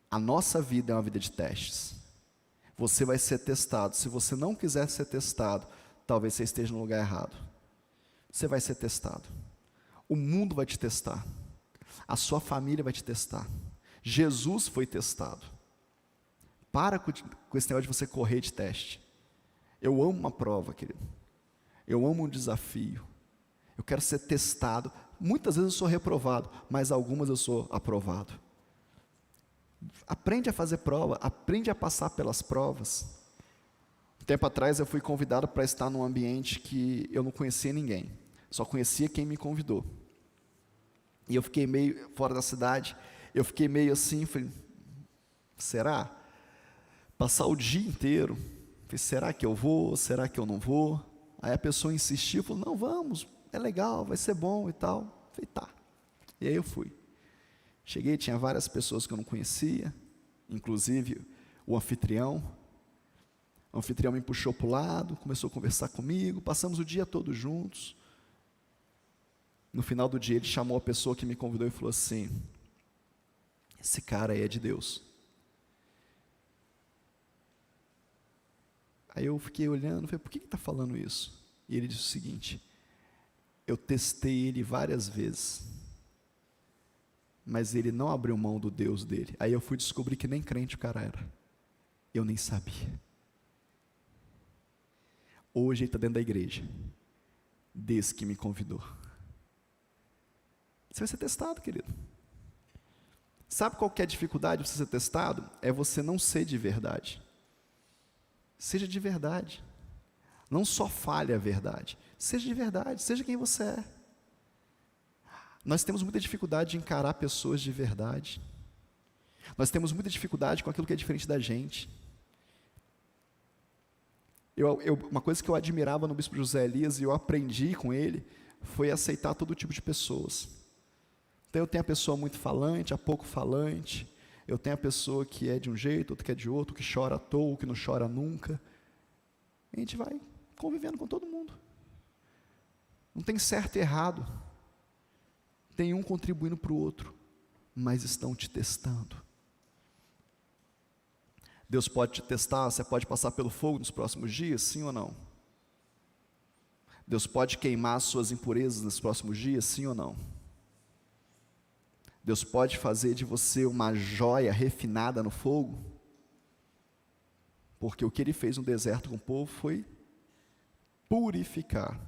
A nossa vida é uma vida de testes. Você vai ser testado. Se você não quiser ser testado, talvez você esteja no lugar errado. Você vai ser testado. O mundo vai te testar. A sua família vai te testar. Jesus foi testado. Para com esse negócio de você correr de teste. Eu amo uma prova, querido. Eu amo um desafio. Eu quero ser testado. Muitas vezes eu sou reprovado, mas algumas eu sou aprovado. Aprende a fazer prova, aprende a passar pelas provas. Um tempo atrás eu fui convidado para estar num ambiente que eu não conhecia ninguém, só conhecia quem me convidou. E eu fiquei meio fora da cidade, eu fiquei meio assim, falei, será? Passar o dia inteiro, falei, será que eu vou, será que eu não vou? Aí a pessoa insistiu, falou, não, vamos, é legal, vai ser bom e tal. Falei, tá. E aí eu fui. Cheguei, tinha várias pessoas que eu não conhecia, inclusive o anfitrião. O anfitrião me puxou para o lado, começou a conversar comigo, passamos o dia todo juntos. No final do dia ele chamou a pessoa que me convidou e falou assim, esse cara aí é de Deus. Aí eu fiquei olhando, falei, por que está falando isso? E ele disse o seguinte, eu testei ele várias vezes, mas ele não abriu mão do Deus dele. Aí eu fui descobrir que nem crente o cara era. Eu nem sabia. Hoje ele está dentro da igreja, desde que me convidou. Você vai ser testado, querido. Sabe qual que é a dificuldade de você ser testado? É você não ser de verdade. Seja de verdade. Não só fale a verdade. Seja de verdade, seja quem você é. Nós temos muita dificuldade de encarar pessoas de verdade. Nós temos muita dificuldade com aquilo que é diferente da gente. Uma coisa que eu admirava no bispo José Elias, e eu aprendi com ele, foi aceitar todo tipo de pessoas. Então eu tenho a pessoa muito falante, a pouco falante. Eu tenho a pessoa que é de um jeito, outro que é de outro, que chora à toa, que não chora nunca. A gente vai convivendo com todo mundo. Não tem certo e errado. Tem um contribuindo para o outro, mas estão te testando. Deus pode te testar, você pode passar pelo fogo nos próximos dias, sim ou não? Deus pode queimar as suas impurezas nos próximos dias, sim ou não? Deus pode fazer de você uma joia refinada no fogo? Porque o que Ele fez no deserto com o povo foi purificar.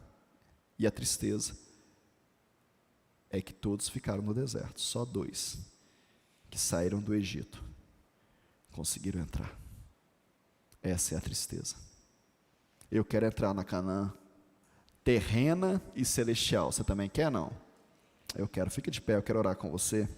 E a tristeza é que todos ficaram no deserto, só 2 que saíram do Egito conseguiram entrar. Essa é a tristeza. Eu quero entrar na Canaã terrena e celestial. Você também quer, não? Eu quero. Fica de pé, eu quero orar com você.